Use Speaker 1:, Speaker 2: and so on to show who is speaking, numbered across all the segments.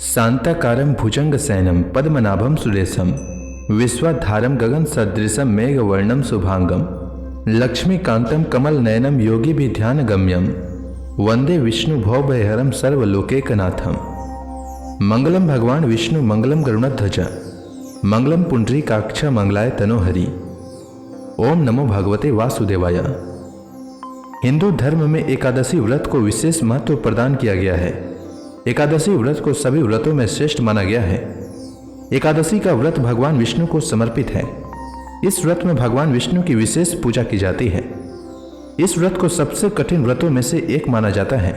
Speaker 1: शांताकारं भुजंगशयनं पद्मनाभं सुरेशं विश्वाधारं गगनसदृशं मेघवर्णं शुभांगं लक्ष्मीकान्तं कमलनयनं योगिभिर्ध्यानगम्यं वंदे विष्णु भवभयहरं सर्वलोकैकनाथं। मंगलम भगवान विष्णु मंगलम गरुड़ध्वज मंगलम पुंडरीकाक्ष मंगलाय तनोहरि। ओम नमो भगवते वासुदेवाय। हिंदू धर्म में एकादशी व्रत को विशेष महत्व प्रदान किया गया है। एकादशी व्रत को सभी व्रतों में श्रेष्ठ माना गया है। एकादशी का व्रत भगवान विष्णु को समर्पित है। इस व्रत में भगवान विष्णु की विशेष पूजा की जाती है। इस व्रत को सबसे कठिन व्रतों में से एक माना जाता है।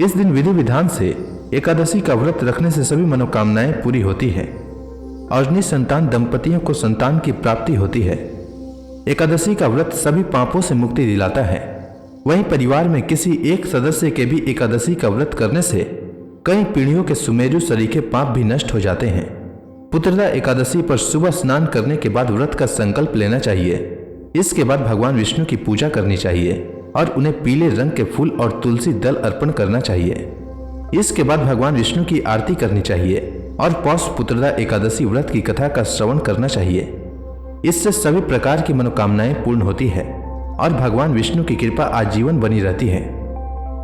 Speaker 1: इस दिन विधि विधान से एकादशी का व्रत रखने से सभी मनोकामनाएं पूरी होती है और निसंतान दंपतियों को संतान की प्राप्ति होती है। एकादशी का व्रत सभी पापों से मुक्ति दिलाता है। वहीं परिवार में किसी एक सदस्य के भी एकादशी का व्रत करने से कई पीढ़ियों के सुमेरु सरीखे पाप भी नष्ट हो जाते हैं। पुत्रदा एकादशी पर सुबह स्नान करने के बाद व्रत का संकल्प लेना चाहिए। इसके बाद भगवान विष्णु की पूजा करनी चाहिए और उन्हें पीले रंग के फूल और तुलसी दल अर्पण करना चाहिए। इसके बाद भगवान विष्णु की आरती करनी चाहिए और पौष पुत्रदा एकादशी व्रत की कथा का श्रवण करना चाहिए। इससे सभी प्रकार की मनोकामनाएं पूर्ण होती है और भगवान विष्णु की कृपा आजीवन बनी रहती है।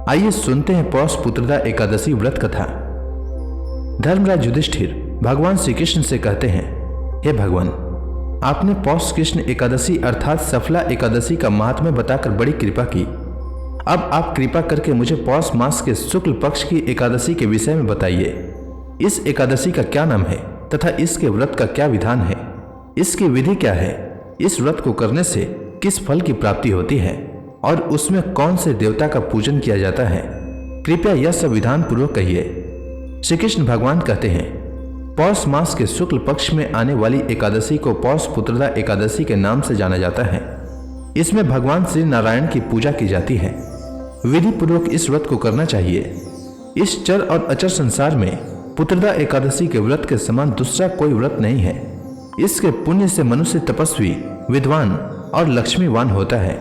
Speaker 1: आइए सुनते हैं पौष पुत्रदा एकादशी व्रत कथा। धर्मराज युधिष्ठिर भगवान श्री कृष्ण से कहते हैं, हे भगवान, आपने पौष कृष्ण एकादशी अर्थात सफला एकादशी का महात्म्य बताकर बड़ी कृपा की। अब आप कृपा करके मुझे पौष मास के शुक्ल पक्ष की एकादशी के विषय में बताइए। इस एकादशी का क्या नाम है तथा इसके व्रत का क्या विधान है, इसकी विधि क्या है, इस व्रत को करने से किस फल की प्राप्ति होती है और उसमें कौन से देवता का पूजन किया जाता है, कृपया यह सब विधान पूर्वक कहिए। श्री कृष्ण भगवान कहते हैं, पौष मास के शुक्ल पक्ष में आने वाली एकादशी को पौष पुत्रदा एकादशी के नाम से जाना जाता है। इसमें भगवान श्री नारायण की पूजा की जाती है। विधि पूर्वक इस व्रत को करना चाहिए। इस चर और अचर संसार में पुत्रदा एकादशी के व्रत के समान दूसरा कोई व्रत नहीं है। इसके पुण्य से मनुष्य तपस्वी, विद्वान और लक्ष्मीवान होता है।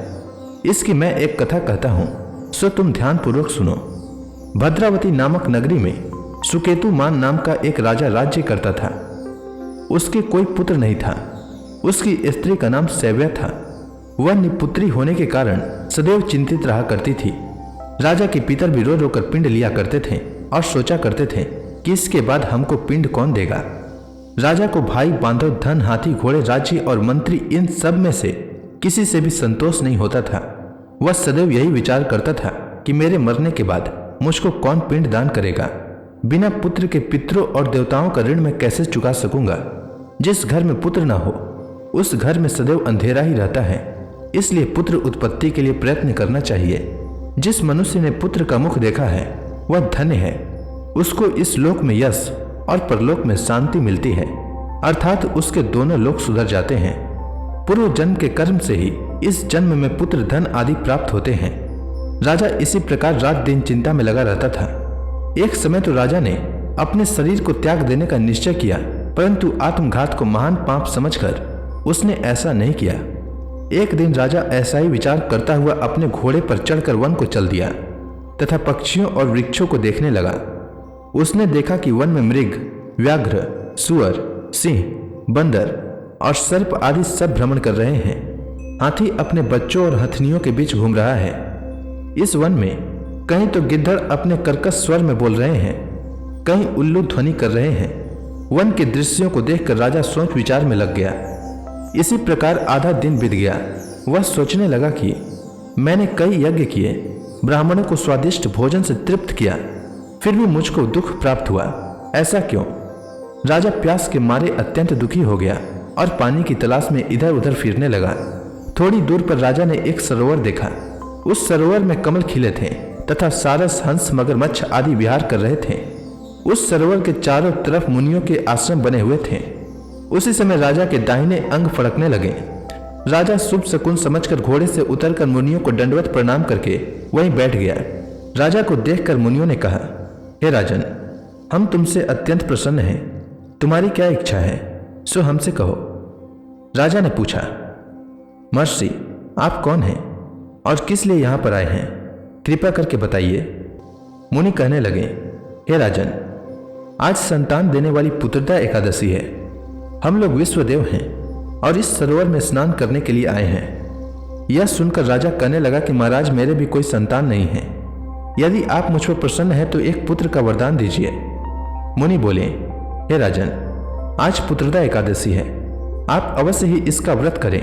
Speaker 1: इसकी मैं एक कथा कहता हूँ, सो तुम ध्यान पूर्वक सुनो। भद्रावती नामक नगरी में सुकेतुमान नाम का एक राजा राज्य करता था। उसके कोई पुत्र नहीं था। उसकी स्त्री का नाम सैव्या था। वह निपुत्री होने के कारण सदैव चिंतित रहा करती थी। राजा के पितर भी रो रो कर पिंड लिया करते थे और सोचा करते थे कि इसके बाद हमको पिंड कौन देगा। राजा को भाई, बांधव, धन, हाथी, घोड़े, राज्य और मंत्री इन सब में से किसी से भी संतोष नहीं होता था। वह सदैव यही विचार करता था कि मेरे मरने के बाद मुझको कौन पिंड दान करेगा। बिना पुत्र के पितरों और देवताओं का ऋण मैं कैसे चुका सकूंगा। जिस घर में पुत्र न हो उस घर में सदैव अंधेरा ही रहता है। इसलिए पुत्र उत्पत्ति के लिए प्रयत्न करना चाहिए। जिस मनुष्य ने पुत्र का मुख देखा है वह धन्य है। उसको इस लोक में यश और परलोक में शांति मिलती है, अर्थात उसके दोनों लोक सुधर जाते हैं। पूर्व जन्म के कर्म से ही इस जन्म में पुत्र, धन आदि प्राप्त होते हैं। राजा इसी प्रकार रात दिन चिंता में लगा रहता था। एक समय तो राजा ने अपने शरीर को त्याग देने का निश्चय किया, परंतु आत्मघात को महान पाप समझकर उसने ऐसा नहीं किया। एक दिन राजा ऐसा ही विचार करता हुआ अपने घोड़े पर चढ़कर वन को चल दिया तथा पक्षियों और वृक्षों को देखने लगा। उसने देखा कि वन में मृग, व्याघ्र, सुअर, सिंह, बंदर और सर्प आदि सब भ्रमण कर रहे हैं। हाथी अपने बच्चों और हथनियों के बीच घूम रहा है। इस वन में कहीं तो गिद्दड़ अपने कर्कश स्वर में बोल रहे हैं, कहीं उल्लू ध्वनि कर रहे हैं। वन के दृश्यों को देखकर राजा सोच विचार में लग गया। इसी प्रकार आधा दिन बीत गया। वह सोचने लगा कि मैंने कई यज्ञ किए, ब्राह्मणों को स्वादिष्ट भोजन से तृप्त किया, फिर भी मुझको दुख प्राप्त हुआ। ऐसा क्यों? राजा प्यास के मारे अत्यंत दुखी हो गया और पानी की तलाश में इधर उधर फिरने लगा। थोड़ी दूर पर राजा ने एक सरोवर देखा। उस सरोवर में कमल खिले थे तथा सारस, हंस, मगरमच्छ आदि विहार कर रहे थे। उस सरोवर के चारों तरफ मुनियों के आश्रम बने हुए थे। उसी समय राजा के दाहिने अंग फड़कने लगे। राजा शुभ शकुन समझकर घोड़े से उतरकर मुनियों को दंडवत प्रणाम करके वहीं बैठ गया। राजा को देखकर मुनियों ने कहा, हे राजन, हम तुमसे अत्यंत प्रसन्न हैं। तुम्हारी क्या इच्छा है, सो हमसे कहो। राजा ने पूछा, महर्षि, आप कौन हैं और किस लिए यहाँ पर आए हैं, कृपया करके बताइए। मुनि कहने लगे, हे राजन, आज संतान देने वाली पुत्रदा एकादशी है। हम लोग विश्वदेव हैं और इस सरोवर में स्नान करने के लिए आए हैं। यह सुनकर राजा कहने लगा कि महाराज, मेरे भी कोई संतान नहीं है। यदि आप मुझ पर प्रसन्न हैं तो एक पुत्र का वरदान दीजिए। मुनि बोले, हे राजन, आज पुत्रदा एकादशी है, आप अवश्य ही इसका व्रत करें।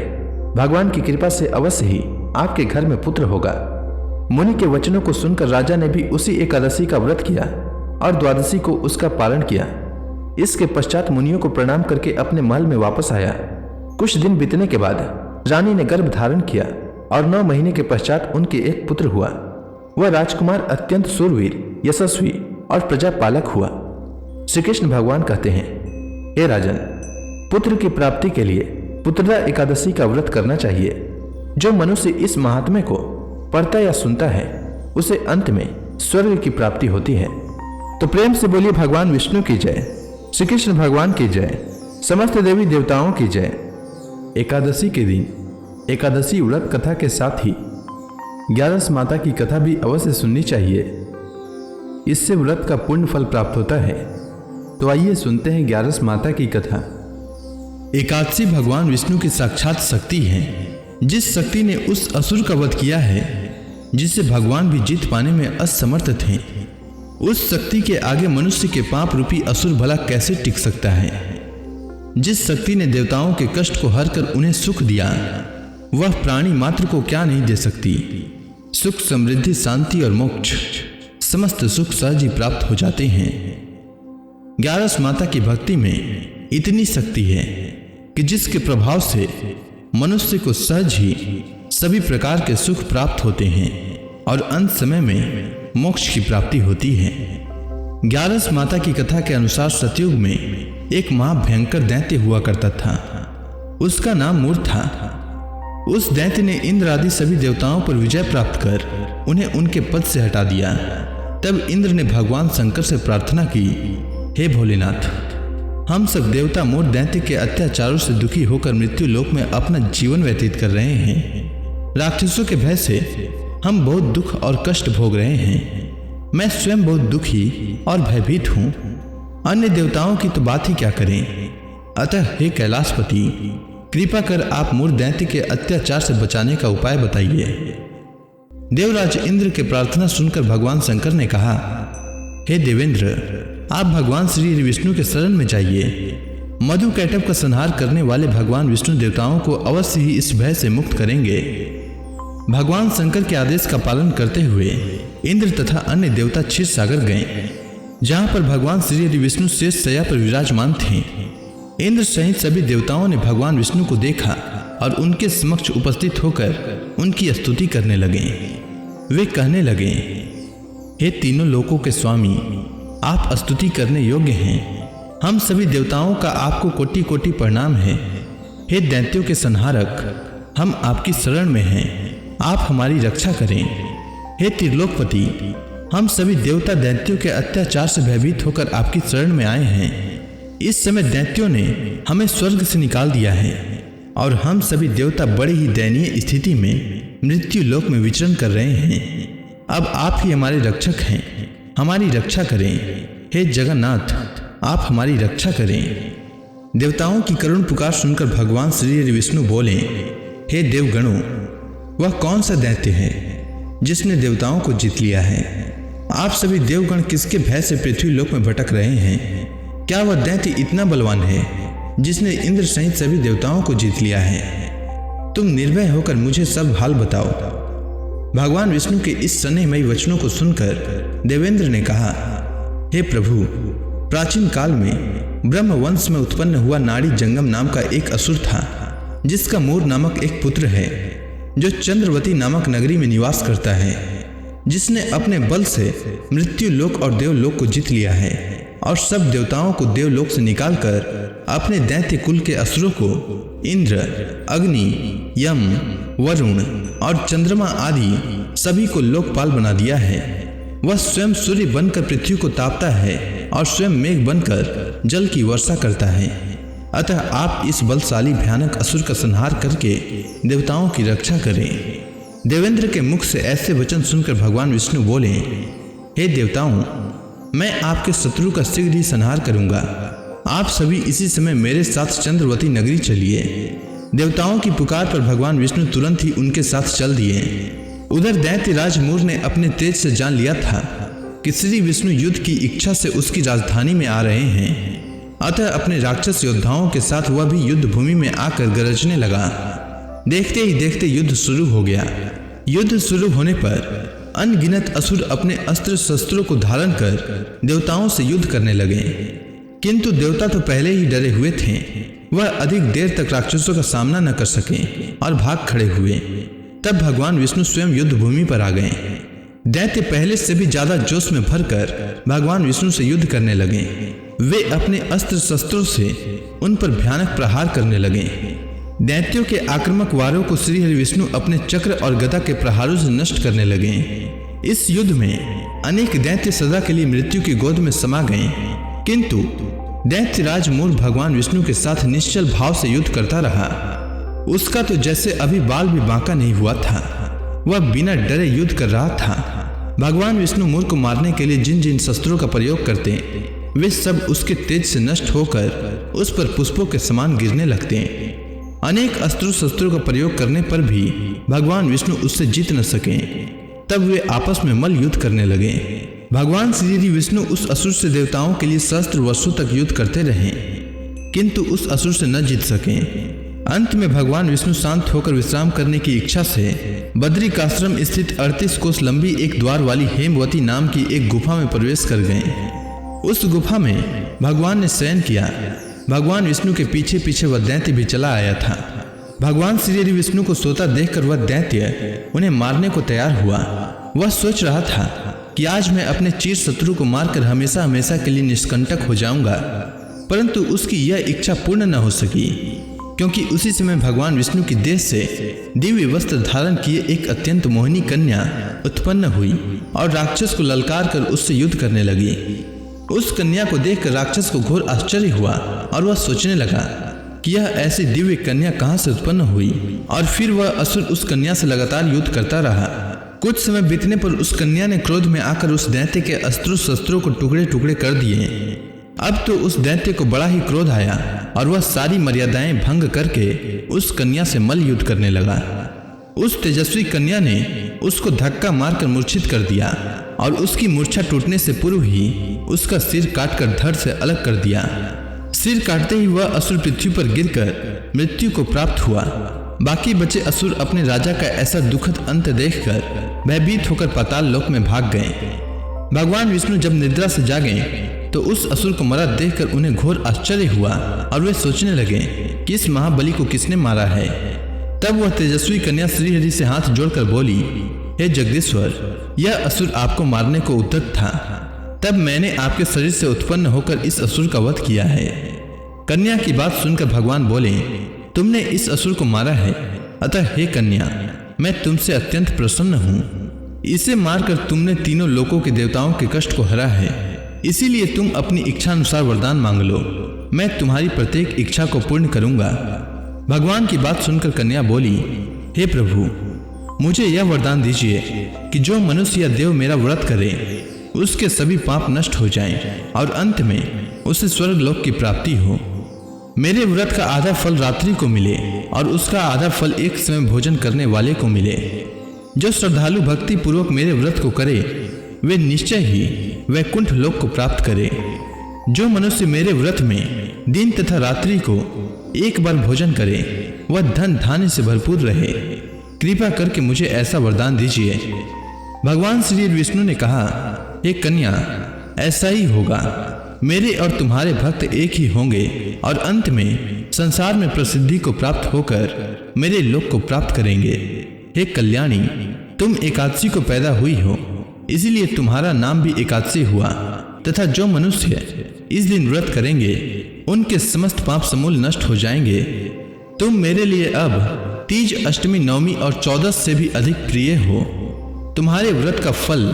Speaker 1: भगवान की कृपा से अवश्य ही आपके घर में पुत्र होगा। मुनि के वचनों को सुनकर राजा ने भी उसी एकादशी का व्रत किया और द्वादशी को उसका पालन किया। इसके पश्चात मुनियों को प्रणाम करके अपने महल में वापस आया। कुछ दिन बीतने के बाद रानी ने गर्भ धारण किया और 9 महीने के पश्चात उनके एक पुत्र हुआ। वह राजकुमार अत्यंत शूरवीर, यशस्वी और प्रजापालक हुआ। श्री कृष्ण भगवान कहते हैं, हे राजन, पुत्र की प्राप्ति के लिए पुत्रदा एकादशी का व्रत करना चाहिए। जो मनुष्य इस महात्म्य को पढ़ता या सुनता है उसे अंत में स्वर्ग की प्राप्ति होती है। तो प्रेम से बोलिए भगवान विष्णु की जय, श्री कृष्ण भगवान की जय, समस्त देवी देवताओं की जय। एकादशी के दिन एकादशी व्रत कथा के साथ ही 11 माता की कथा भी अवश्य सुननी चाहिए। इससे व्रत का पुण्य फल प्राप्त होता है। तो आइए सुनते हैं 11 माता की कथा। एकादशी भगवान विष्णु की साक्षात शक्ति है। जिस शक्ति ने उस असुर का वध किया है जिसे भगवान भी जीत पाने में असमर्थ थे, उस शक्ति के आगे मनुष्य के पाप रूपी असुर भला कैसे टिक सकता है। जिस शक्ति ने देवताओं के कष्ट को हर कर उन्हें सुख दिया, वह प्राणी मात्र को क्या नहीं दे सकती। सुख, समृद्धि, शांति और मोक्ष, समस्त सुख सहज ही प्राप्त हो जाते हैं। 11 माता की भक्ति में इतनी शक्ति है कि जिसके प्रभाव से मनुष्य को सहज ही सभी प्रकार के सुख प्राप्त होते हैं और अंत समय में मोक्ष की प्राप्ति होती है। 11 माता की कथा के अनुसार सतयुग में एक महाभयंकर दैत्य हुआ करता था। उसका नाम मूर था। उस दैत्य ने इंद्र आदि सभी देवताओं पर विजय प्राप्त कर उन्हें उनके पद से हटा दिया। तब इंद्र ने भगवान शंकर से प्रार्थना की, हे भोलेनाथ, हम सब देवता मूर दैत्य के अत्याचारों से दुखी होकर मृत्यु लोक में अपना जीवन व्यतीत कर रहे हैं। राक्षसों के भय से हम बहुत दुख और कष्ट भोग रहे हैं। मैं स्वयं बहुत दुखी और भयभीत हूँ। अन्य देवताओं की तो बात ही क्या करें। अतः हे कैलाशपति, कृपा कर आप मूर दैत्य के अत्याचार से बचाने का उपाय बताइए। देवराज इंद्र के प्रार्थना सुनकर भगवान शंकर ने कहा, हे देवेंद्र, आप भगवान श्री विष्णु के शरण में जाइए। मधु कैटभ का संहार करने वाले भगवान विष्णु देवताओं को अवश्य ही इस भय से मुक्त करेंगे। भगवान शंकर के आदेश का पालन करते हुए इंद्र तथा अन्य देवता क्षीर सागर गए, जहां पर भगवान श्री विष्णु शेष शैया पर विराजमान थे। इंद्र सहित सभी देवताओं ने भगवान विष्णु को देखा और उनके समक्ष उपस्थित होकर उनकी स्तुति करने लगे। वे कहने लगे, हे तीनों लोकों के स्वामी, आप स्तुति करने योग्य हैं। हम सभी देवताओं का आपको कोटि कोटि प्रणाम है। हे दैत्यों के संहारक, हम आपकी शरण में हैं, आप हमारी रक्षा करें। हे त्रिलोकपति, हम सभी देवता दैत्यों के अत्याचार से भयभीत होकर आपकी शरण में आए हैं। इस समय दैत्यों ने हमें स्वर्ग से निकाल दिया है और हम सभी देवता बड़े ही दयनीय स्थिति में मृत्यु लोक में विचरण कर रहे हैं। अब आप ही हमारे रक्षक हैं, हमारी रक्षा करें। हे जगन्नाथ, आप हमारी रक्षा करें। देवताओं की करुण पुकार सुनकर भगवान श्री विष्णु बोले, हे देवगणों, वह कौन सा दैत्य है जिसने देवताओं को जीत लिया है। आप सभी देवगण किसके भय से पृथ्वी लोक में भटक रहे हैं। क्या वह दैत्य इतना बलवान है जिसने इंद्र सहित सभी देवताओं को जीत लिया है। तुम निर्भय होकर मुझे सब हाल बताओ। भगवान विष्णु के इस स्नेहमयी वचनों को सुनकर देवेंद्र ने कहा, हे प्रभु, प्राचीन काल में ब्रह्म वंश में उत्पन्न हुआ नाड़ी जंगम नाम का एक असुर था, जिसका मूर नामक एक पुत्र है, जो चंद्रवती नामक नगरी में निवास करता है, जिसने अपने बल से मृत्यु लोक और देवलोक को जीत लिया है और सब देवताओं को देवलोक से निकालकर अपने दैत्य कुल के असुरों को इंद्र, अग्नि, यम, वरुण और चंद्रमा आदि सभी को लोकपाल बना दिया है। वह स्वयं सूर्य बनकर पृथ्वी को तापता है और स्वयं मेघ बनकर जल की वर्षा करता है। अतः आप इस बलशाली भयानक असुर का संहार करके देवताओं की रक्षा करें। देवेंद्र के मुख से ऐसे वचन सुनकर भगवान विष्णु बोले, हे देवताओं,
Speaker 2: मैं आपके शत्रु का शीघ्र ही संहार करूंगा। आप सभी इसी समय मेरे साथ चंद्रवती नगरी चलिए। देवताओं की पुकार पर भगवान विष्णु तुरंत ही उनके साथ चल दिए। उधर दैत्यराज मूर ने अपने तेज से जान लिया था कि श्री विष्णु युद्ध की इच्छा से उसकी राजधानी में आ रहे हैं। अतः अपने राक्षस योद्धाओं के साथ वह भी युद्ध भूमि में आकर गरजने लगा। देखते ही देखते युद्ध शुरू हो गया। युद्ध शुरू होने पर अनगिनत असुर अपने अस्त्र शस्त्रों को धारण कर देवताओं से युद्ध करने लगे, किंतु देवता तो पहले ही डरे हुए थे। वह अधिक देर तक राक्षसों का सामना न कर सके और भाग खड़े हुए। तब भगवान विष्णु स्वयं युद्ध भूमि पर आ गए। दैत्य पहले से भी ज्यादा जोश में भरकर भगवान विष्णु से युद्ध करने लगे। वे अपने अस्त्र शस्त्रों से उन पर भयानक प्रहार करने लगे। दैत्यों के आक्रामक वारों को श्री हरि विष्णु अपने चक्र और गदा के प्रहारों से नष्ट करने लगे। इस युद्ध में अनेक दैत्य सदा के लिए मृत्यु की गोद में समा गए, किंतु दैत्यराज मूर भगवान विष्णु के साथ निश्चल भाव से युद्ध करता रहा। उसका तो जैसे अभी बाल भी बांका नहीं हुआ था। वह बिना डरे युद्ध कर रहा था। भगवान विष्णु मूर को मारने के लिए जिन जिन शस्त्रों का प्रयोग करते वे सब उसके तेज से नष्ट होकर उस पर पुष्पों के समान गिरने लगते। अनेक अस्त्रों शस्त्रों का प्रयोग करने पर भी भगवान विष्णु उससे जीत न सके। तब वे आपस में मल्ल युद्ध करने लगे। भगवान श्री विष्णु उस असुर से देवताओं के लिए सहस्त्र वर्षों तक युद्ध करते रहे, किंतु उस असुर से न जीत सके। अंत में भगवान विष्णु शांत होकर विश्राम करने की इच्छा से बद्रिकाश्रम स्थित 38 कोस लंबी एक द्वार वाली हेमवती नाम की एक गुफा में प्रवेश कर गए। उस गुफा में भगवान ने शयन किया। भगवान विष्णु के पीछे पीछे वह दैत्य भी चला आया था। भगवान श्री हरि विष्णु को सोता देखकर वह दैत्य उन्हें मारने को तैयार हुआ। वह सोच रहा था कि आज मैं अपने चीर शत्रु को मारकर हमेशा हमेशा के लिए निष्कंटक हो जाऊंगा, परंतु उसकी यह इच्छा पूर्ण न हो सकी, क्योंकि उसी समय भगवान विष्णु की देह से दिव्य वस्त्र धारण किए एक अत्यंत मोहिनी कन्या उत्पन्न हुई और राक्षस को ललकार कर उससे युद्ध करने लगी। उस कन्या को देखकर राक्षस को घोर आश्चर्य हुआ और वह सोचने लगा कि यह ऐसी दिव्य कन्या कहां से उत्पन्न हुई, और फिर वह असुर उस कन्या से लगातार युद्ध करता रहा। कुछ समय बीतने पर उस कन्या ने क्रोध में आकर उस दैत्य के अस्त्रों शस्त्रों को टुकड़े टुकड़े कर दिए। अब तो उस दैत्य को बड़ा ही क्रोध आया और वह सारी मर्यादाएं भंग करके उस कन्या से मल्ल युद्ध करने लगा। उस तेजस्वी कन्या ने उसको धक्का मारकर मूर्छित कर दिया और उसकी मूर्छा टूटने से पूर्व ही उसका सिर काटकर धड़ से अलग कर दिया। सिर काटते ही वह असुर पृथ्वी पर गिरकर मृत्यु को प्राप्त हुआ। बाकी बचे असुर अपने राजा का ऐसा दुखद अंत देखकर भयभीत होकर पाताल लोक में भाग गए। भगवान विष्णु जब निद्रा से जागे तो उस असुर को मरा देखकर उन्हें घोर आश्चर्य हुआ और वे सोचने लगे कि इस महाबली को किसने मारा है। तब वह तेजस्वी कन्या श्री हरि से हाथ जोड़कर बोली, हे जगदीश्वर, यह असुर आपको मारने को उद्यत था, तब मैंने आपके शरीर से उत्पन्न होकर इस असुर का वध किया है। कन्या की बात सुनकर भगवान बोले, तुमने इस असुर को मारा है, अतः हे कन्या, मैं तुमसे अत्यंत प्रसन्न हूँ। इसे मारकर तुमने तीनों लोकों के देवताओं के कष्ट को हरा है, इसीलिए तुम अपनी इच्छा अनुसार वरदान मांग लो, मैं तुम्हारी प्रत्येक इच्छा को पूर्ण करूंगा। भगवान की बात सुनकर कन्या बोली, हे प्रभु, मुझे यह वरदान दीजिए कि जो मनुष्य या देव मेरा व्रत करे उसके सभी पाप नष्ट हो जाएं और अंत में उसे स्वर्ग लोक की प्राप्ति हो। मेरे व्रत का आधा फल रात्रि को मिले और उसका आधा फल एक समय भोजन करने वाले को मिले। जो श्रद्धालु भक्ति पूर्वक मेरे व्रत को करे वे निश्चय ही वैकुंठ लोक को प्राप्त करे। जो मनुष्य मेरे व्रत में दिन तथा रात्रि को एक बार भोजन करे वह धन धान्य से भरपूर रहे। कृपा करके मुझे ऐसा वरदान दीजिए। भगवान श्री विष्णु ने कहा, हे कन्या, ऐसा ही होगा। मेरे और तुम्हारे भक्त एक ही होंगे और अंत में संसार में प्रसिद्धि को प्राप्त होकर मेरे लोक को प्राप्त करेंगे। हे कल्याणी, तुम एकादशी को पैदा हुई हो, इसीलिए तुम्हारा नाम भी एकादशी हुआ, तथा जो मनुष्य इस दिन व्रत करेंगे उनके समस्त पाप समूल नष्ट हो जाएंगे। तुम मेरे लिए अब तीज, अष्टमी, नवमी और 14 से भी अधिक प्रिय हो। तुम्हारे व्रत का फल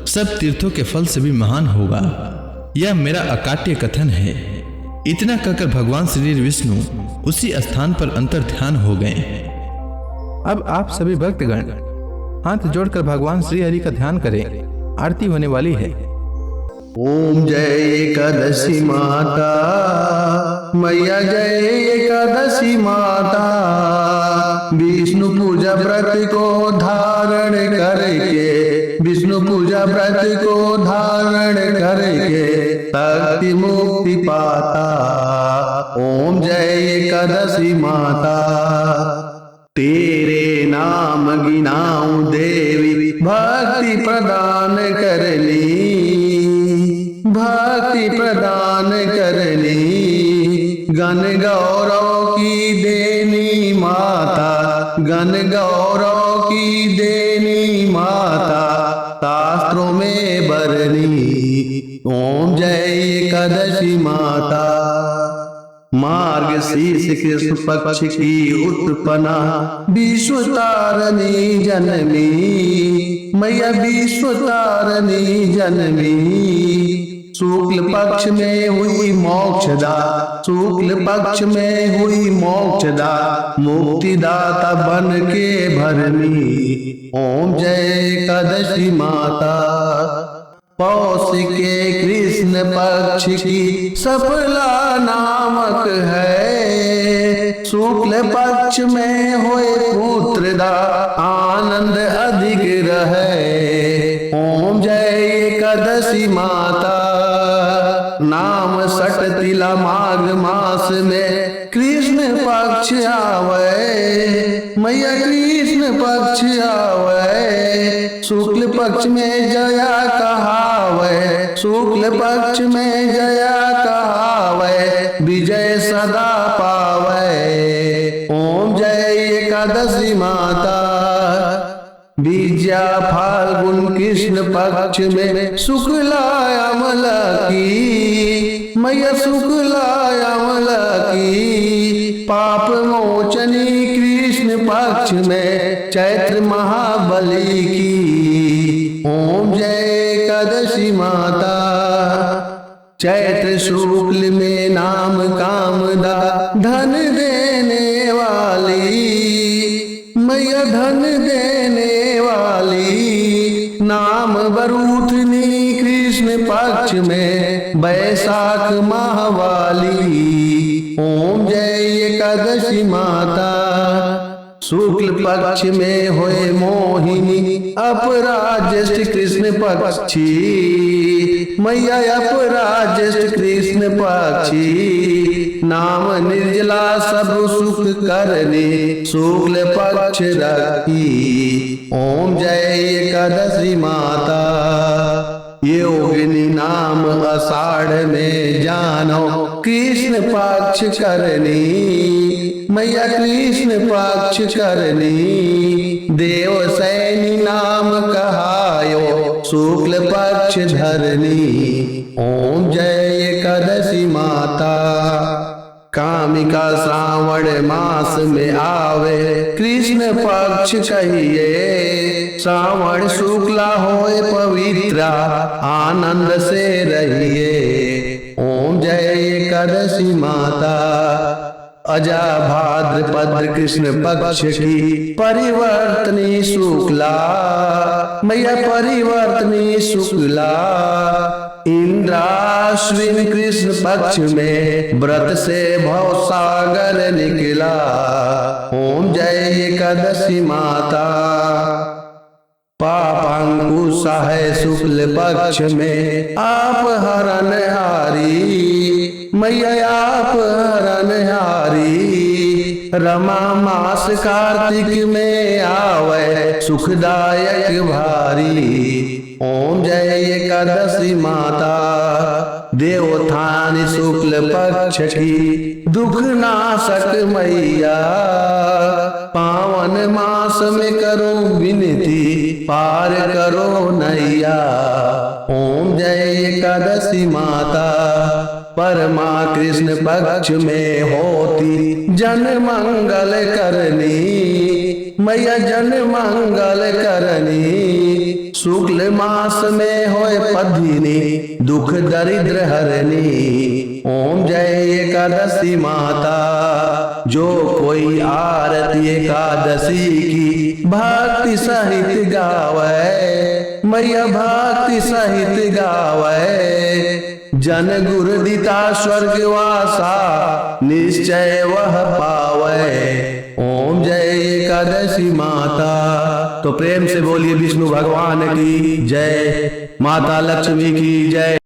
Speaker 2: सब तीर्थों के फल से भी महान होगा। यह मेरा अकाट्य कथन है। इतना कहकर भगवान श्री विष्णु उसी स्थान पर अंतर ध्यान हो गए।
Speaker 1: अब आप सभी भक्तगण हाथ जोड़कर भगवान श्री हरि का ध्यान करें। आरती होने वाली है।
Speaker 3: ओम जय एकादशी माता, मैया जय एकादशी माता। विष्णु पूजा व्रत को धारण करके, विष्णु पूजा व्रत को धारण करके शक्ति मुक्ति पाता। ओम जय एकादशी माता। तेरे नाम गिनाऊं देवी, भक्ति प्रदान करनी, भक्ति प्रदान करनी। गण गौरव की देनी माता, गण गौरव की देनी माता, शास्त्रों में बरनी। ओम जय एकादशी माता। मार्गशीर्ष कृष्ण पक्ष की उत्पन्ना, विश्व तारणी जननी, मैया विश्व तारणी जननी। शुक्ल पक्ष में हुई मोक्षदा, शुक्ल पक्ष में हुई मोक्षदा, मुक्तिदाता बन के भरनी। ओम जय एकादशी माता। पौष के कृष्ण पक्ष की सफला नामक है, शुक्ल पक्ष में होए पुत्रदा, आनंद अधिक रहे। ओम जय एकादशी माता। नाम सट तिला माघ मास में कृष्ण पक्ष आवे, मैया कृष्ण पक्ष आवे। शुक्ल पक्ष में जया कहावे, शुक्ल पक्ष में जया कहावे, विजय सदा पावे। ओम जय एकादशी माता। विद्या फाल्गुन कृष्ण पक्ष में शुक्ला अमला की, मैया शुक्ला अमला की। पाप मोचनी कृष्ण पक्ष में चैत्र महाबली की। ओम जय एकादशी माता। चैत्र शुक्ल में नाम कामदा, धन देने वाली, मैया धन देने वाली। नाम बरूथनी कृष्ण पक्ष में बैसाख माहवाली। ओम जय एकादशी माता। शुक्ल पक्ष में होए मोहिनी, अपराज्येष्ठ कृष्ण पक्षी, मैया अपराज्येष्ठ कृष्ण पक्षी। नाम निर्जला सब सुख करने, शुक्ल पक्ष रखी। ओम जय एकादशी माता। योगिनी नाम आषाढ़ में जानो, कृष्ण पक्ष करनी, मैया कृष्ण पक्ष करनी। देव सैनी नाम कहायो, शुक्ल पक्ष धरनी। ओम जय एकादशी माता। कामिका श्रावण मास में आवे, कृष्ण पक्ष कहिए। श्रावण शुक्ला होए पवित्रा, आनंद से रहिए। ओम जय एकादशी माता। अजा भाद्रपद कृष्ण पक्ष की परिवर्तनी शुक्ला, मैया परिवर्तनी शुक्ला। इंद्राश्विन कृष्ण पक्ष में व्रत से भव सागर निकला। ओम जय एकादशी माता। पापांकुश है शुक्ल पक्ष में, आप हरण हारी, मैया आप हरण हारी। रमा मास कार्तिक में आवे, सुखदायक भारी। ओम जय एकादशी माता। देवोत्थान शुक्ल पक्ष की दुख नाशक मैया, पावन मास में करो विनती, पार करो नैया। ओम जय एकादशी माता। परमा कृष्ण पक्ष में होती जन मंगल करनी, मैया जन मंगल करनी। शुक्ल मास में होए पधिनी, दुख दरिद्र हरनी। ओम जय एकादशी माता। जो कोई आरती एकादशी की भक्ति सहित गावे, मैया भक्ति सहित गावे। जन गुर दिता स्वर्गवासा निश्चय वह पावे। ओम जय एकादशी माता। तो प्रेम से बोलिए विष्णु भगवान की जय, माता लक्ष्मी की जय।